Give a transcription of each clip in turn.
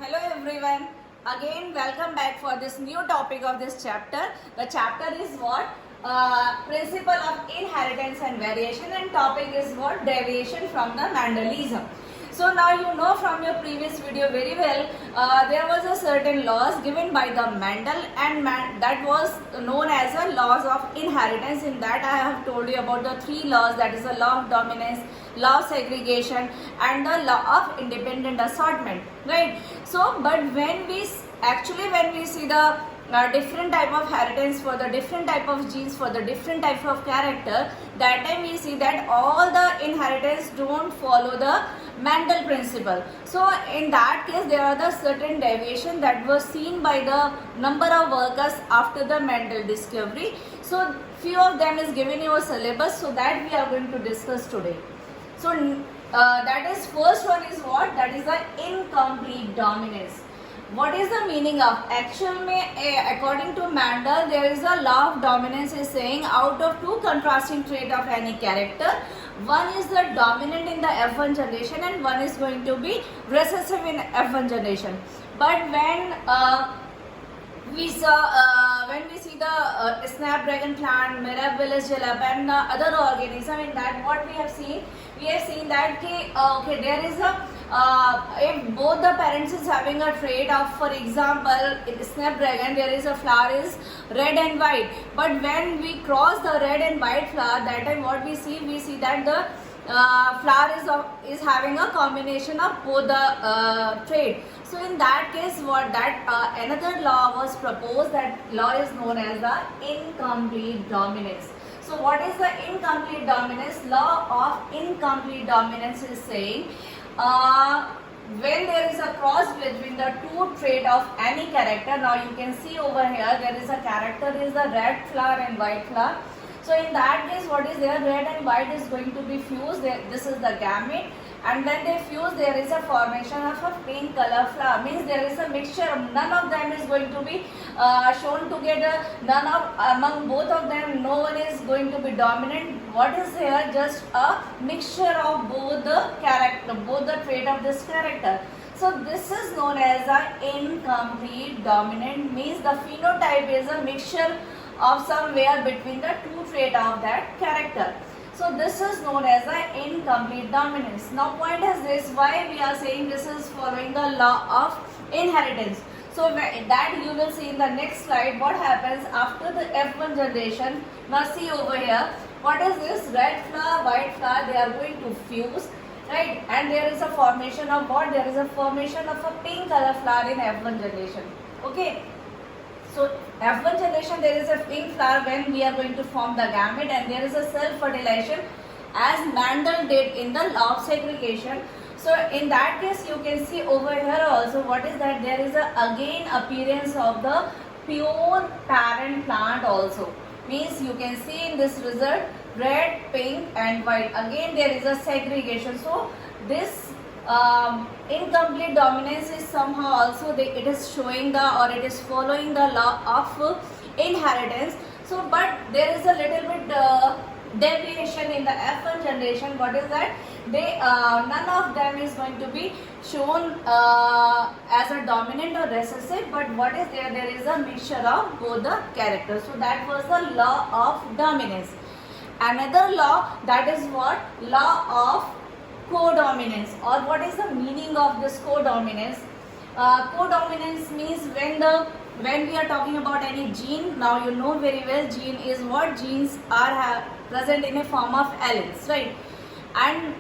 Hello everyone. Again, welcome back for this new topic of this chapter. The chapter is what? Principle of inheritance and variation, and topic is what? Deviation from the Mendelism. So now you know from your previous video very well, there was a certain laws given by the Mendel, and that was known as a laws of inheritance. In that I have told you about the three laws, that is the law of dominance, law of segregation and the law of independent assortment, right? So but when we see the different type of inheritance for the different type of genes for the different type of character, that time we see that all the inheritance don't follow the Mendel principle. So in that case there are the certain deviation that was seen by the number of workers after the Mendel discovery. So few of them is given in your syllabus, so that we are going to discuss today. So that is first one is what? That is the incomplete dominance. What is the meaning of? Actual according to Mendel, there is a law of dominance is saying out of two contrasting traits of any character, one is the dominant in the F1 generation and one is going to be recessive in F1 generation. But when we see the snapdragon plant, Mirabilis jalap and the other organism, in that what we have seen that okay, there is a if both the parents is having a trait of, for example, in snapdragon there is a flower is red and white, but when we cross the red and white flower, that time what we see that the flower is having a combination of both the trait. So in that case what that another law was proposed, that law is known as the incomplete dominance. So what is the incomplete dominance? Law of incomplete dominance is saying when there is a cross between the two traits of any character. Now you can see over here there is a character is the red flower and white flower. So in that case what is there? Red and white is going to be fused. This is the gamete, and when they fuse there is a formation of a pink color flower. Means there is a mixture. None of them is going to be shown together. Among both of them no one is going to be dominant. What is here? Just a mixture of both the character, both the trait of this character. So this is known as a incomplete dominant. Means the phenotype is a mixture of somewhere between the two traits of that character. So this is known as the incomplete dominance. Now point is this, why we are saying this is following the law of inheritance. So that you will see in the next slide what happens after the F1 generation. Now see over here, what is this? Red flower, white flower, they are going to fuse, right? And there is a formation of what? There is a formation of a pink color flower in F1 generation. Okay. So F1 generation there is a pink flower when we are going to form the gamete, and there is a self-fertilization as Mendel did in the law of segregation. So in that case you can see over here also what is that? There is a again appearance of the pure parent plant also. Means you can see in this result red, pink and white. Again there is a segregation. So this incomplete dominance is somehow also it is showing it is following the law of inheritance. So but there is a little bit deviation in the F1 generation. What is that? They none of them is going to be shown as a dominant or recessive, but what is there? There is a mixture of both the characters. So that was the law of dominance. Another law, that is what? Law of codominance. Or what is the meaning of this codominance? Codominance means when we are talking about any gene. Now you know very well gene is what? Genes are present in a form of alleles, right? And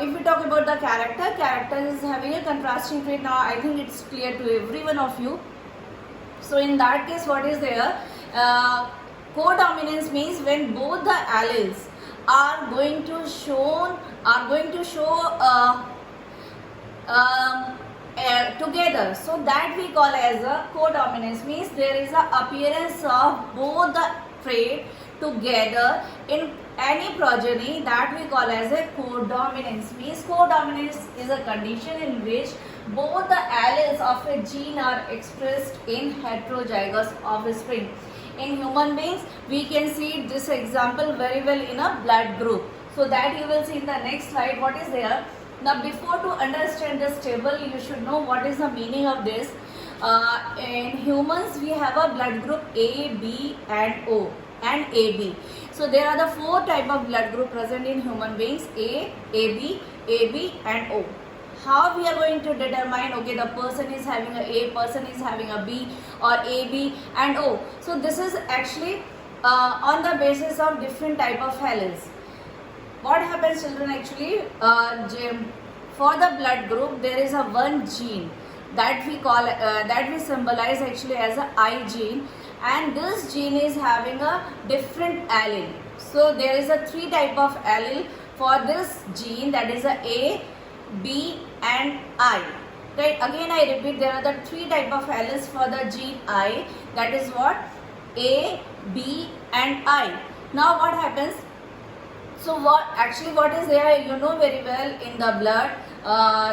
if we talk about the character is having a contrasting trait. Now I think it's clear to every one of you. So in that case what is there? Codominance means when both the alleles are going to show together, so that we call as a codominance. Means there is a appearance of both the trait together in any progeny, that we call as a codominance. Means codominance is a condition in which both the alleles of a gene are expressed in heterozygous offspring. In human beings we can see this example very well in a blood group. So that you will see in the next slide. What is there? Now before to understand this table, you should know what is the meaning of this. In humans we have a blood group A, B and O and AB. So there are the four type of blood group present in human beings: A, AB and O. How we are going to determine, okay, the person is having a A, person is having a B, or AB and O? So this is actually on the basis of different type of alleles. What happens, children, actually for the blood group there is a one gene that we call that we symbolize actually as a I gene, and this gene is having a different allele. So there is a three type of allele for this gene, that is a B and I. Right, again I repeat, there are the three type of alleles for the gene I, that is what, A, B and I. Now what happens? So what is there, you know very well, in the blood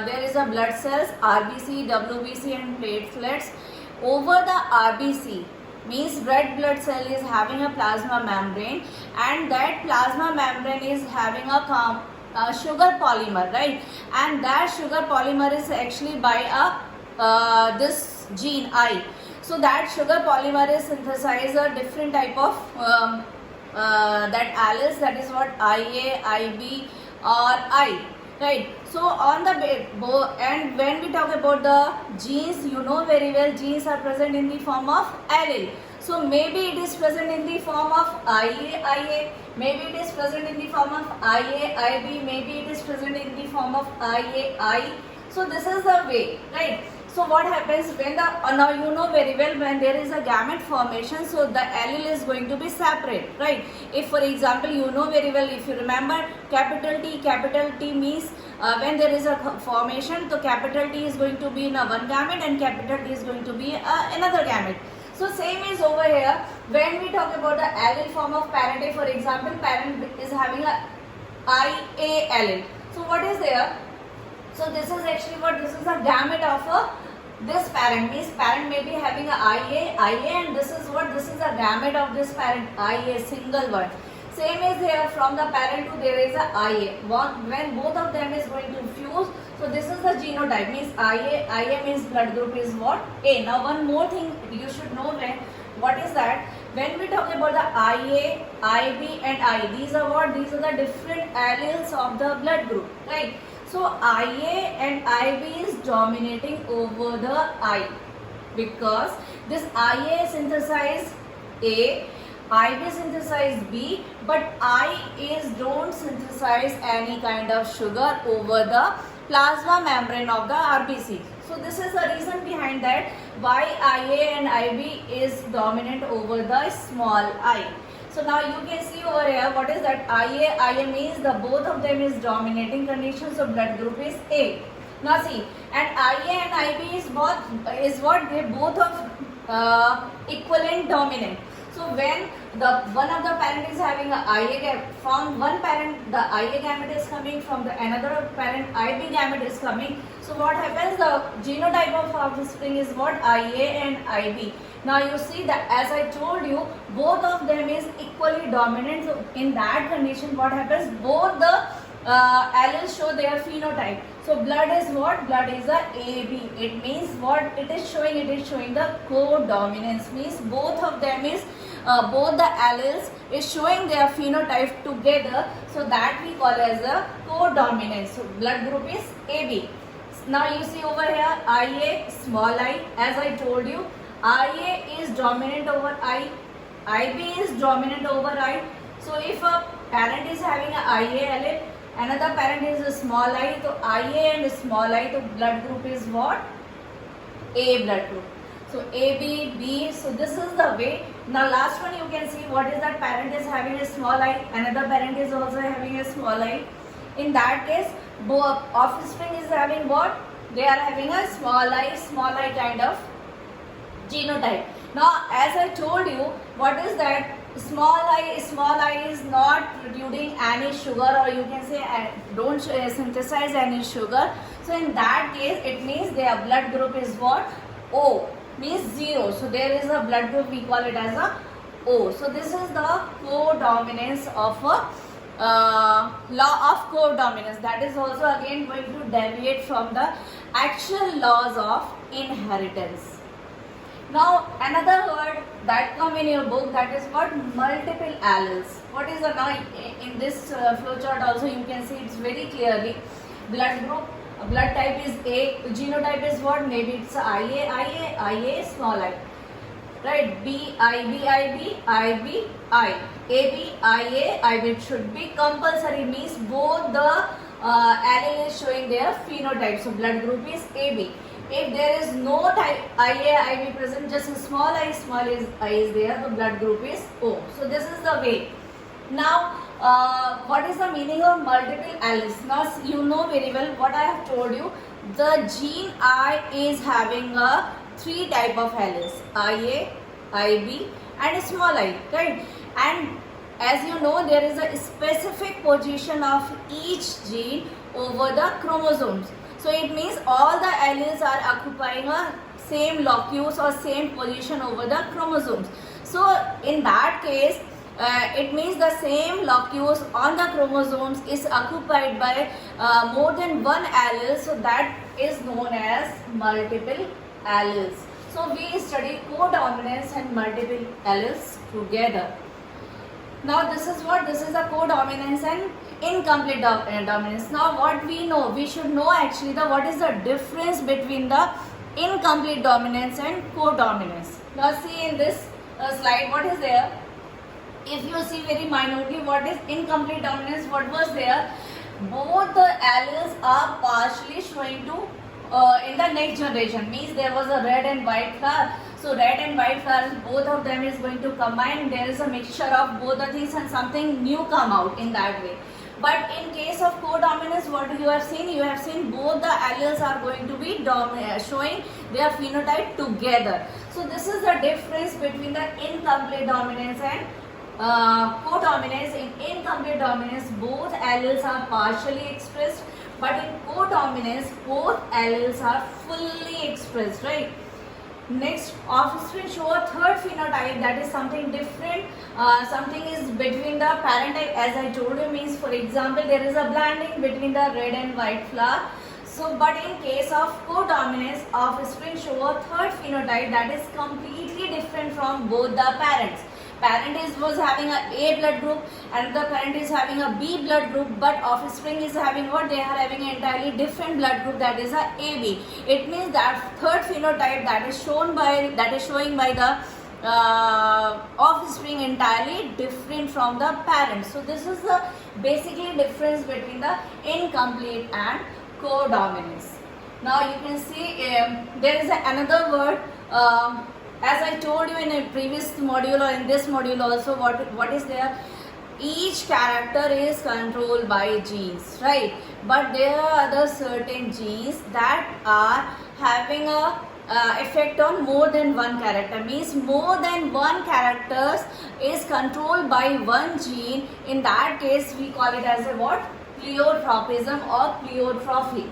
there is a blood cells, RBC, WBC and platelets. Over the RBC means red blood cell is having a plasma membrane, and that plasma membrane is having a sugar polymer, right? And that sugar polymer is actually by a this gene I. So that sugar polymer is synthesized a different type of that alleles, that is what, IA, IB or I, right? So on the and when we talk about the genes, you know very well, genes are present in the form of allele. So maybe it is present in the form of IA, maybe it is present in the form of IA, IB, maybe it is present in the form of IA, I. So this is the way, right? So what happens when the, now you know very well, when there is a gamete formation, so the allele is going to be separate, right? If for example, you know very well, if you remember capital T means when there is a formation, so capital T is going to be in a one gamete and capital T is going to be another gamete. So same is over here. When we talk about the allele form of parent A, for example, parent is having a IA allele. So what is there? So this is actually what, this is a gamete of this parent, means parent may be having a IA, and this is what, this is a gamete of this parent, IA, single one. Same is here, from the parent to there is a IA. When both of them is going to fuse, so this is the genotype, means IA means blood group is what, A. Now one more thing you should know, what is that? When we talk about the IA, IB and I, these are what? These are the different alleles of the blood group, right? So IA and IB is dominating over the I, because this IA synthesize A, IB synthesize B, but I is don't synthesize any kind of sugar over the plasma membrane of the RBC. So this is the reason behind that why IA and IB is dominant over the small I. So now you can see over here, what is that? IA means the both of them is dominating condition, so blood group is A. Now see, and IA and IB is what they both of equivalent dominant. So when the one of the parent is having a IA gamete, from one parent the IA gamete is coming, from the another parent IB gamete is coming. So what happens? The genotype of offspring is what? IA and IB. Now you see that, as I told you, both of them is equally dominant. So in that condition, what happens? Both the alleles show their phenotype. So blood is what? Blood is a AB. It means what it is showing? It is showing the co-dominance. Means both of them is both the alleles is showing their phenotype together. So that we call as a co-dominance. So blood group is AB. Now you see over here, IA, small I. As I told you, IA is dominant over I. IB is dominant over I. So if a parent is having a IA allele, another parent is a small I, so IA and small I, the blood group is what? A blood group. So AB, B, so this is the way. Now last one you can see, what is that? Parent is having a small I, another parent is also having a small I. In that case, both offspring is having what? They are having a small I kind of genotype. Now as I told you, what is that? Small I is not producing any sugar, or you can say don't synthesize any sugar. So in that case, it means their blood group is what? O, means 0. So there is a blood group, we call it as a O. So this is the co-dominance of a law of codominance, that is also again going to deviate from the actual laws of inheritance. Now another word that come in your book, that is what? Multiple alleles. What is the, now in this flowchart also you can see it's very clearly. Blood group, blood type is A, genotype is what? Maybe it's IA, small I. Right, B, IB, IB, IB, I. AB, IA, IB. It should be compulsory, means both the allele is showing their phenotype. So blood group is AB. If there is no type IA, IB present, just a small I is there, the blood group is O. So this is the way. Now, what is the meaning of multiple alleles? Now you know very well what I have told you. The gene I is having a 3 type of alleles: IA, IB and small I, right? And as you know, there is a specific position of each gene over the chromosomes. So it means all the alleles are occupying a same locus or same position over the chromosomes. So in that case, it means the same locus on the chromosomes is occupied by more than one allele. So that is known as multiple alleles. So we study codominance and multiple alleles together. Now this is what? This is the codominance and incomplete dominance. Now what we know, we should know actually the what is the difference between the incomplete dominance and codominance. Now see in this slide what is there. If you see very minutely what is incomplete dominance, what was there? Both the alleles are partially showing to in the next generation, means there was a red and white flower. So red and white flowers, both of them is going to combine. There is a mixture of both the things and something new come out in that way. But in case of codominance, what you have seen? You have seen both the alleles are going to be showing their phenotype together. So this is the difference between the incomplete dominance and codominance. In incomplete dominance, both alleles are partially expressed, but in codominance, both alleles are fully expressed, right? Next, offspring show a third phenotype, that is something different. Something is between the parent type, as I told you, means for example, there is a blending between the red and white flower. So, but in case of codominance, offspring show a third phenotype that is completely different from both the parents. Parent was having a blood group and the parent is having a B blood group, but offspring is having what? They are having an entirely different blood group, that is a AB. It means that third phenotype that is showing by the offspring entirely different from the parent. So this is the basically difference between the incomplete and codominance. Now you can see there is another word. As I told you in a previous module or in this module also, what is there? Each character is controlled by genes, right? But there are other certain genes that are having a effect on more than one character, means more than one character is controlled by one gene. In that case, we call it as a what? Pleiotropism or pleiotropy.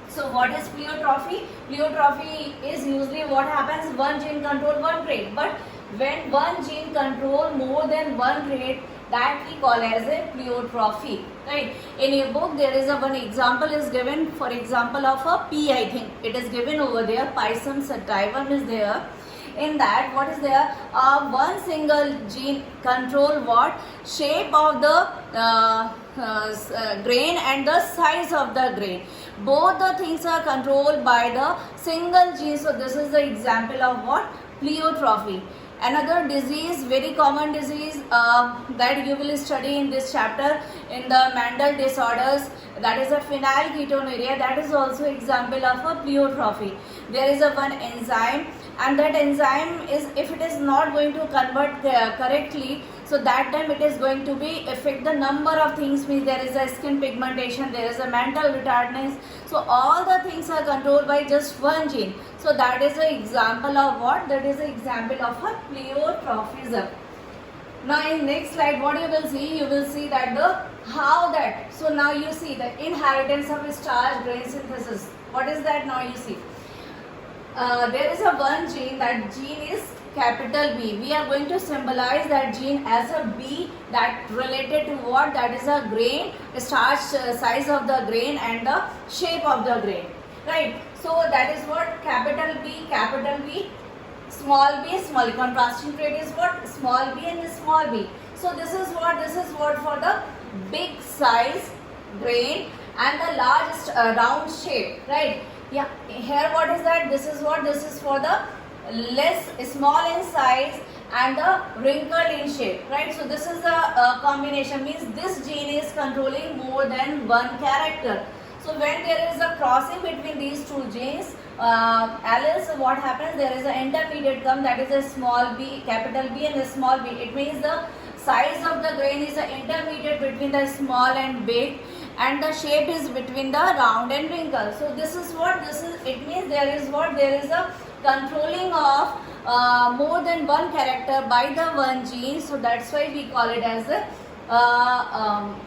So what is pleiotropy? Pleiotropy is usually what happens, one gene control one trait. But when one gene control more than one trait, that we call as a pleiotropy, right? In your book there is a one example is given, for example of a pea, I think it is given over there, Pisum sativum is there. In that, what is there? One single gene control what? Shape of the grain and the size of the grain. Both the things are controlled by the single gene. So this is the example of what? Pleiotropy. Another disease, very common disease that you will study in this chapter in the Mendel disorders, that is a phenylketonuria. That is also example of a pleiotropy. There is a one enzyme, and that enzyme is, if it is not going to convert correctly, so that time it is going to be affect the number of things, means there is a skin pigmentation, there is a mental retardedness. So all the things are controlled by just one gene. So that is an example of what? That is an example of a pleiotropism. Now in next slide, what you will see? You will see that so now you see the inheritance of starch grain synthesis. What is that now you see? There is a one gene, that gene is capital B. We are going to symbolize that gene as a B, that related to what? That is a grain, starch size of the grain and the shape of the grain, right? So that is what capital B, small b, small. Contrasting trait is what? Small b and small b. So this is what for the big size grain and the largest round shape, right? Yeah, here what is that? This is for the small in size and the wrinkled in shape, right? So this is the combination, means this gene is controlling more than one character. So when there is a crossing between these two genes, alleles, what happens? There is an intermediate term, that is a small b, capital B and a small b. It means the size of the grain is the intermediate between the small and big, and the shape is between the round and wrinkle. So this is what this is. It means there is a controlling of more than one character by the one gene. So that's why we call it as a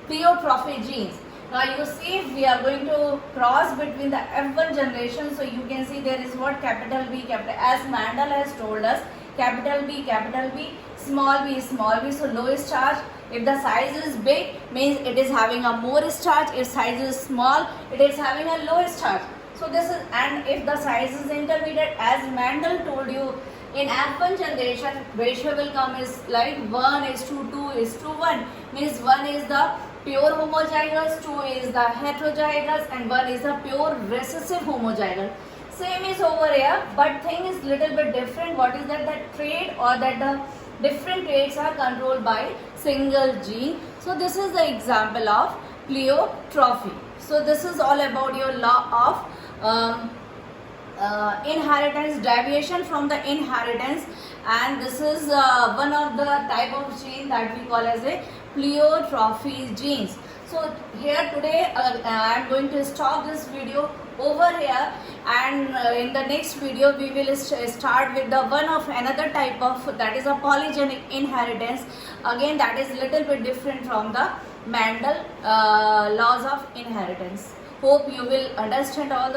pleiotropy genes. Now you see, if we are going to cross between the F1 generation, so you can see there is what? Capital B, capital, as Mandel has told us, capital B, small b, so lowest charge. If the size is big, means it is having a more starch. If size is small, it is having a lowest charge. So this is, and if the size is intermediate, as Mandel told you, in F1 generation, ratio will come is like 1:2:1, means 1 is the pure homozygous, 2 is the heterozygous, and 1 is the pure recessive homozygous. Same is over here, but thing is little bit different. What is that? That trait, or that the different traits are controlled by single gene. So this is the example of pleiotropy. So this is all about your law of inheritance, deviation from the inheritance, and this is one of the type of gene that we call as a pleiotropy genes. So here today I am going to stop this video over here, and in the next video we will start with the one of another type of, that is a polygenic inheritance. Again, that is little bit different from the Mandel laws of inheritance. Hope you will understand all the